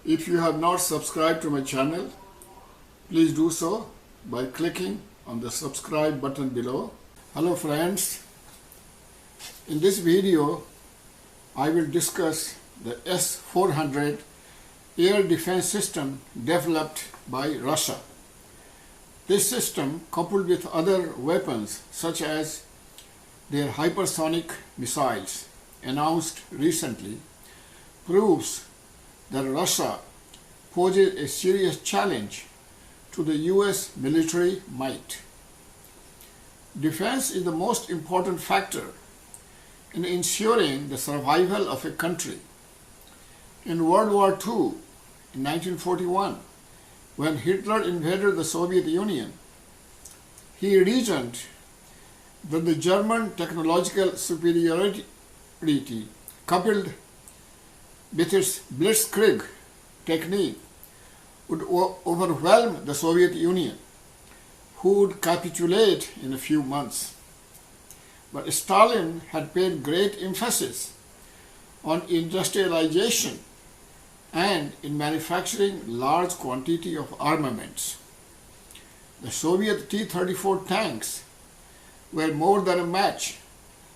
If you have not subscribed to my channel, please do so by clicking on the subscribe button below. Hello friends, in this video I will discuss the S-400 air defense system developed by Russia. This system, coupled with other weapons such as their hypersonic missiles announced recently, proves that Russia poses a serious challenge to the US military might. Defense is the most important factor in ensuring the survival of a country. In World War II, in 1941, when Hitler invaded the Soviet Union, he reasoned that the German technological superiority, coupled with its blitzkrieg technique, would overwhelm the Soviet Union, who would capitulate in a few months. But Stalin had paid great emphasis on industrialization and in manufacturing large quantity of armaments. The Soviet T-34 tanks were more than a match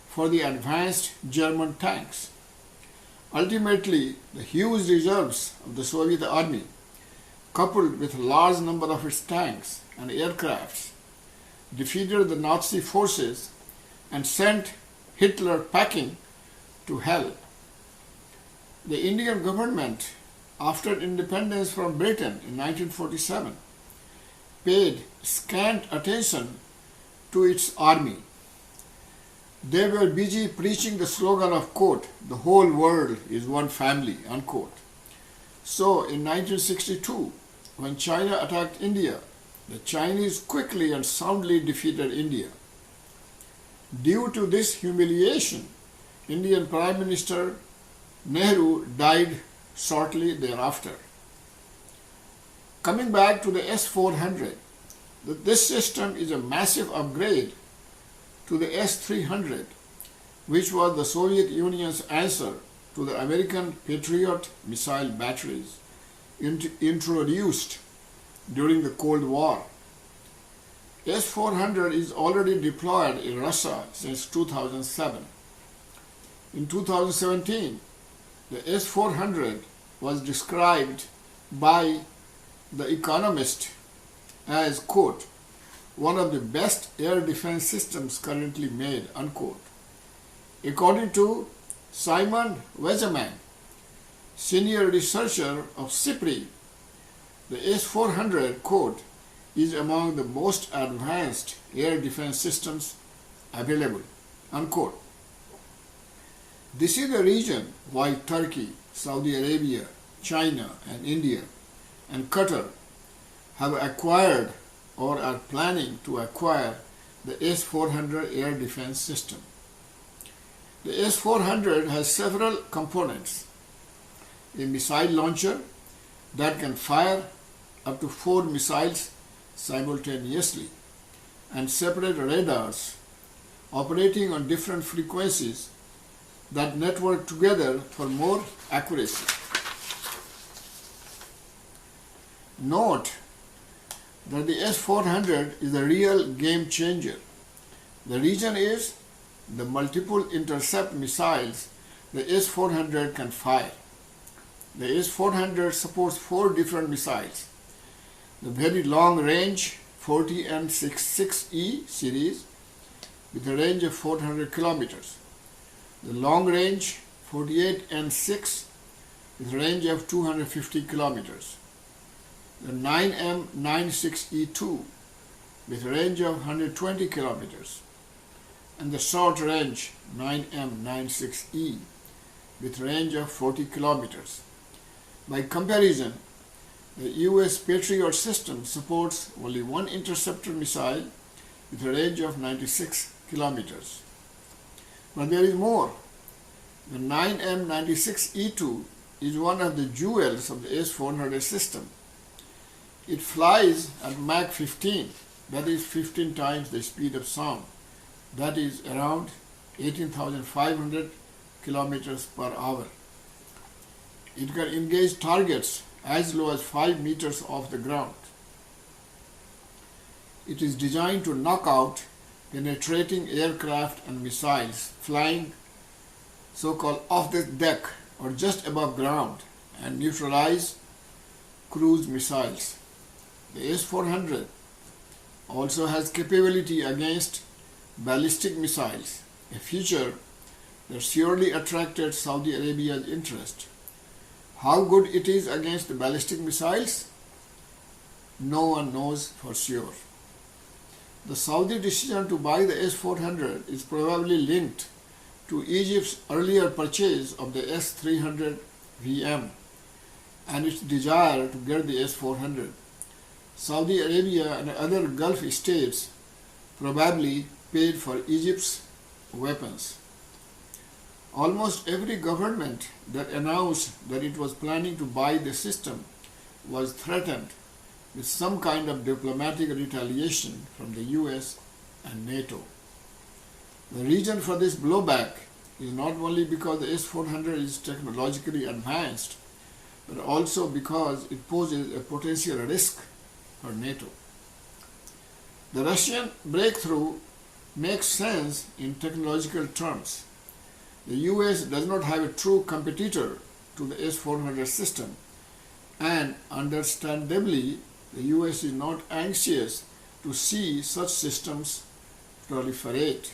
for the advanced German tanks. Ultimately, the huge reserves of the Soviet army, coupled with a large number of its tanks and aircrafts, defeated the Nazi forces and sent Hitler packing to hell. The Indian government, after independence from Britain in 1947, paid scant attention to its army. They were busy preaching the slogan of, quote, "the whole world is one family," unquote. So in 1962, when China attacked India, the Chinese quickly and soundly defeated India. Due to this humiliation, Indian Prime Minister Nehru died shortly thereafter. Coming back to the S-400, this system is a massive upgrade to the S-300, which was the Soviet Union's answer to the American Patriot missile batteries introduced during the Cold War. S-400 is already deployed in Russia since 2007. In 2017, the S-400 was described by the Economist as, quote, "one of the best air defense systems currently made," unquote. According to Siemon Wezeman, senior researcher of SIPRI, the S-400, quote, "is among the most advanced air defense systems available," unquote. This is the reason why Turkey, Saudi Arabia, China, and India, and Qatar have acquired or are planning to acquire the S-400 air defense system. The S-400 has several components: a missile launcher that can fire up to 4 missiles simultaneously, and separate radars operating on different frequencies that network together for more accuracy. Note that the S-400 is a real game changer. The reason is the multiple intercept missiles the S-400 can fire. The S-400 supports 4 different missiles: the very long range 40N66E series with a range of 400 kilometers, the long range 48N6 with a range of 250 kilometers, the 9M96E2 with a range of 120 kilometers, and the short range 9M96E with a range of 40 kilometers. By comparison, the US Patriot system supports only one interceptor missile with a range of 96 kilometers. But there is more. The 9M96E2 is one of the jewels of the S-400 system. It flies at Mach 15, that is 15 times the speed of sound, that is around 18,500 kilometers per hour. It can engage targets as low as 5 meters off the ground. It is designed to knock out penetrating aircraft and missiles flying so-called off the deck or just above ground and neutralize cruise missiles. The S-400 also has capability against ballistic missiles, a feature that surely attracted Saudi Arabia's interest. How good it is against the ballistic missiles? No one knows for sure. The Saudi decision to buy the S-400 is probably linked to Egypt's earlier purchase of the S-300 VM and its desire to get the S-400. Saudi Arabia and other Gulf states probably paid for Egypt's weapons. Almost every government that announced that it was planning to buy the system was threatened with some kind of diplomatic retaliation from the US and NATO. The reason for this blowback is not only because the S-400 is technologically advanced, but also because it poses a potential risk for NATO. The Russian breakthrough makes sense in technological terms. The US does not have a true competitor to the S-400 system, and understandably, the US is not anxious to see such systems proliferate.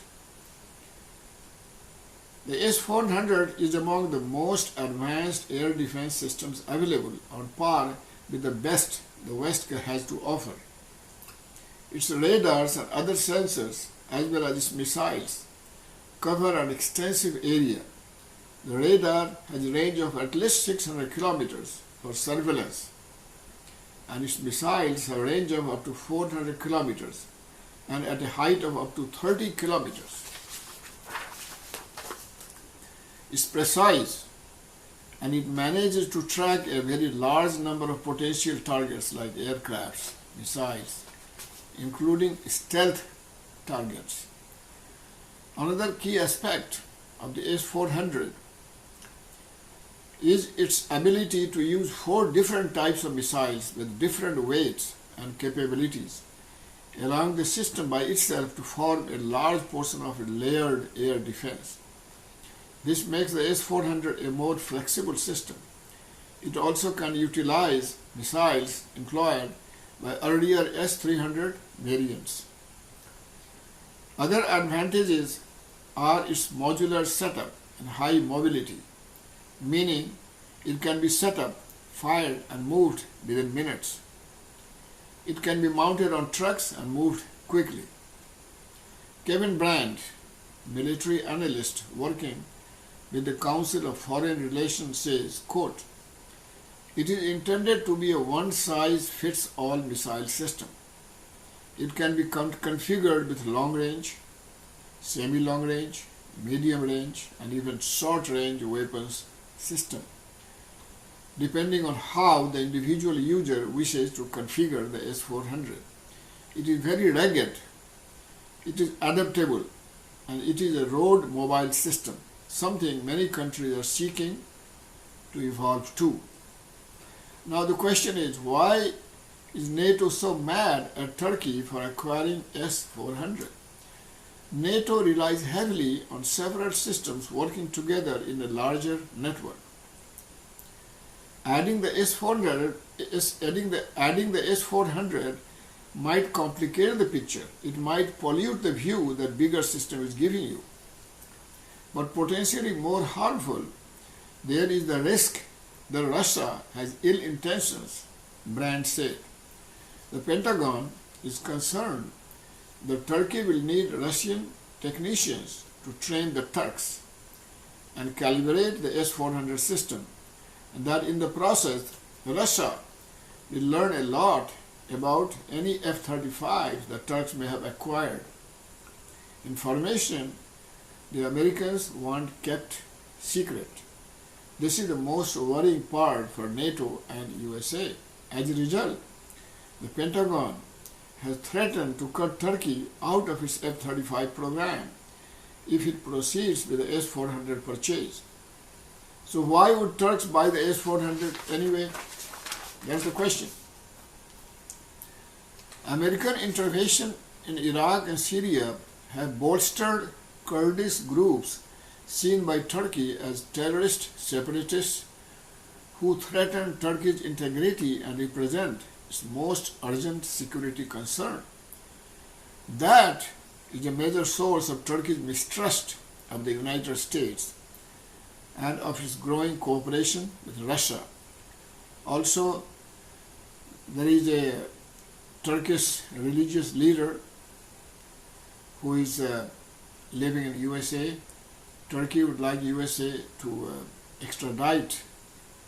The S-400 is among the most advanced air defense systems available, on par with the best the West has to offer. Its radars and other sensors, as well as its missiles, cover an extensive area. The radar has a range of at least 600 kilometers for surveillance, and its missiles have a range of up to 400 kilometers and at a height of up to 30 kilometers. It's precise, and it manages to track a very large number of potential targets like aircrafts, missiles, including stealth targets. Another key aspect of the S-400 is its ability to use 4 different types of missiles with different weights and capabilities along the system by itself to form a large portion of a layered air defense. This makes the S-400 a more flexible system. It also can utilize missiles employed by earlier S-300 variants. Other advantages are its modular setup and high mobility, meaning it can be set up, fired, and moved within minutes. It can be mounted on trucks and moved quickly. Kevin Brand, military analyst working with the Council of Foreign Relations, says, quote, "It is intended to be a one-size-fits-all missile system. It can be configured with long-range, semi-long range, medium range, and even short-range weapons system, depending on how the individual user wishes to configure the S-400. It is very rugged, it is adaptable, and it is a road mobile system, something many countries are seeking to evolve to." Now the question is, why is NATO so mad at Turkey for acquiring S-400? NATO relies heavily on several systems working together in a larger network. Adding the S-400 might complicate the picture. It might pollute the view that bigger system is giving you. But potentially more harmful, there is the risk that Russia has ill intentions, Brand said. The Pentagon is concerned that Turkey will need Russian technicians to train the Turks and calibrate the S-400 system, and that in the process, Russia will learn a lot about any F-35 the Turks may have acquired. Information the Americans want kept secret. This is the most worrying part for NATO and USA. As a result, the Pentagon has threatened to cut Turkey out of its F-35 program if it proceeds with the S-400 purchase. So why would Turks buy the S-400 anyway? That's the question. American intervention in Iraq and Syria have bolstered Kurdish groups seen by Turkey as terrorist separatists who threaten Turkey's integrity and represent its most urgent security concern. That is a major source of Turkey's mistrust of the United States and of its growing cooperation with Russia. Also, there is a Turkish religious leader who is living in USA. Turkey would like USA to extradite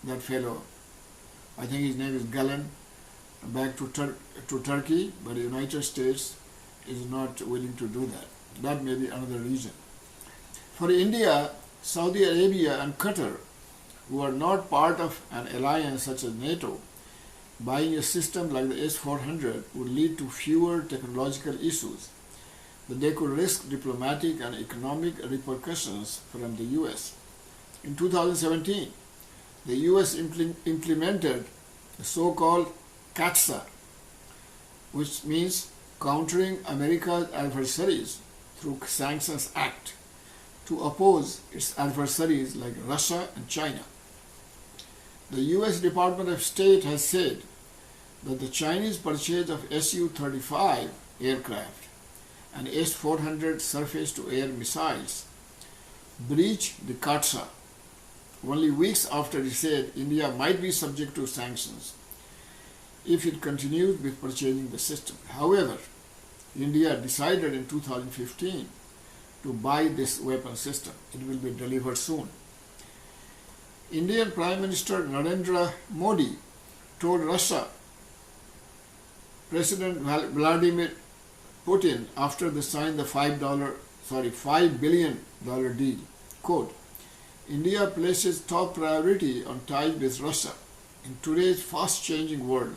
that fellow. I think his name is Galan, back to Turkey, but the United States is not willing to do that. That may be another reason. For India, Saudi Arabia and Qatar, who are not part of an alliance such as NATO, buying a system like the S-400 would lead to fewer technological issues, but they could risk diplomatic and economic repercussions from the US. In 2017, the US implemented the so-called CATSA, which means Countering America's Adversaries through Sanctions Act, to oppose its adversaries like Russia and China. The US Department of State has said that the Chinese purchase of Su-35 aircraft and S-400 surface-to-air missiles breached the CATSA only weeks after it said India might be subject to sanctions if it continued with purchasing the system. However, India decided in 2015 to buy this weapon system. It will be delivered soon. Indian Prime Minister Narendra Modi told Russia President Vladimir Putin after they signed the $5 billion deal, quote, India places top priority on ties with Russia. In today's fast-changing world,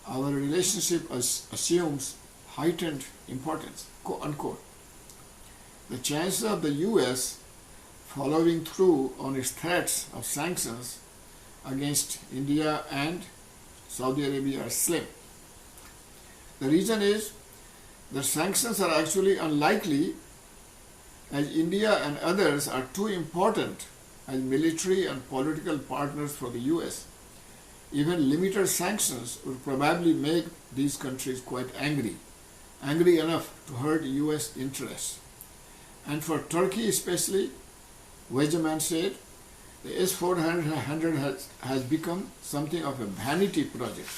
our relationship assumes heightened importance, quote unquote. The chances of the US following through on its threats of sanctions against India and Saudi Arabia are slim. The reason is that sanctions are actually unlikely, as India and others are too important as military and political partners for the US. Even limited sanctions would probably make these countries quite angry enough to hurt US interests. And for Turkey especially, Wezeman said, the S-400 has become something of a vanity project.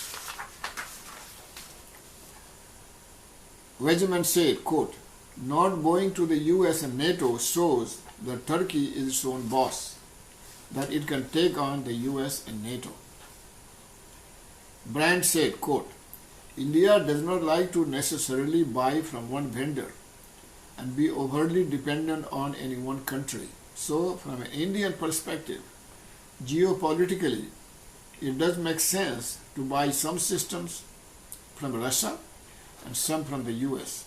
Wezeman said, quote, not going to the US and NATO shows that Turkey is its own boss, that it can take on the US and NATO. Brand said, quote, India does not like to necessarily buy from one vendor and be overly dependent on any one country. So, from an Indian perspective, geopolitically, it does make sense to buy some systems from Russia and some from the US.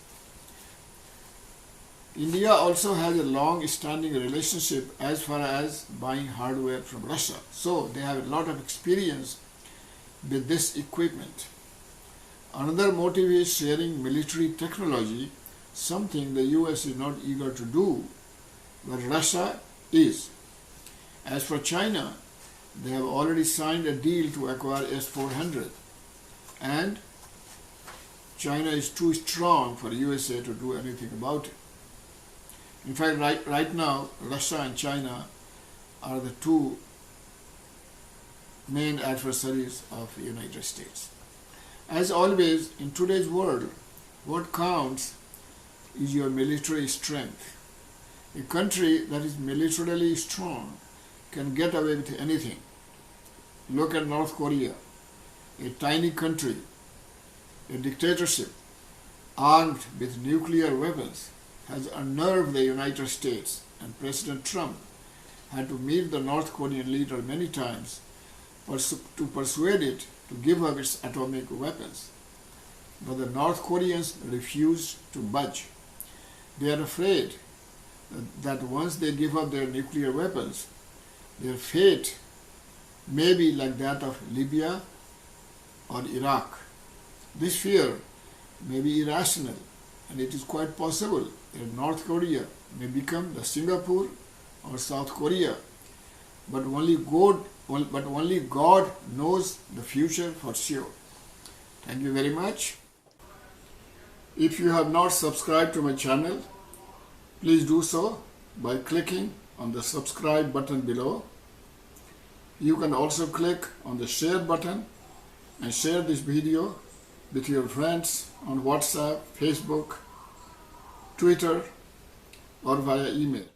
India also has a long-standing relationship as far as buying hardware from Russia. So, they have a lot of experience with this equipment. Another motive is sharing military technology, something the US is not eager to do, but Russia is. As for China, they have already signed a deal to acquire S-400, and China is too strong for USA to do anything about it. In fact, right now, Russia and China are the two main adversaries of the United States. As always, in today's world, what counts is your military strength. A country that is militarily strong can get away with anything. Look at North Korea, a tiny country, a dictatorship, armed with nuclear weapons, has unnerved the United States, and President Trump had to meet the North Korean leader many times to persuade it to give up its atomic weapons. But the North Koreans refused to budge. They are afraid that once they give up their nuclear weapons, their fate may be like that of Libya or Iraq. This fear may be irrational, and it is quite possible that North Korea may become the Singapore or South Korea, but only God knows the future for sure. Thank you very much. If you have not subscribed to my channel, please do so by clicking on the subscribe button below. You can also click on the share button and share this video with your friends on WhatsApp, Facebook, Twitter, or via email.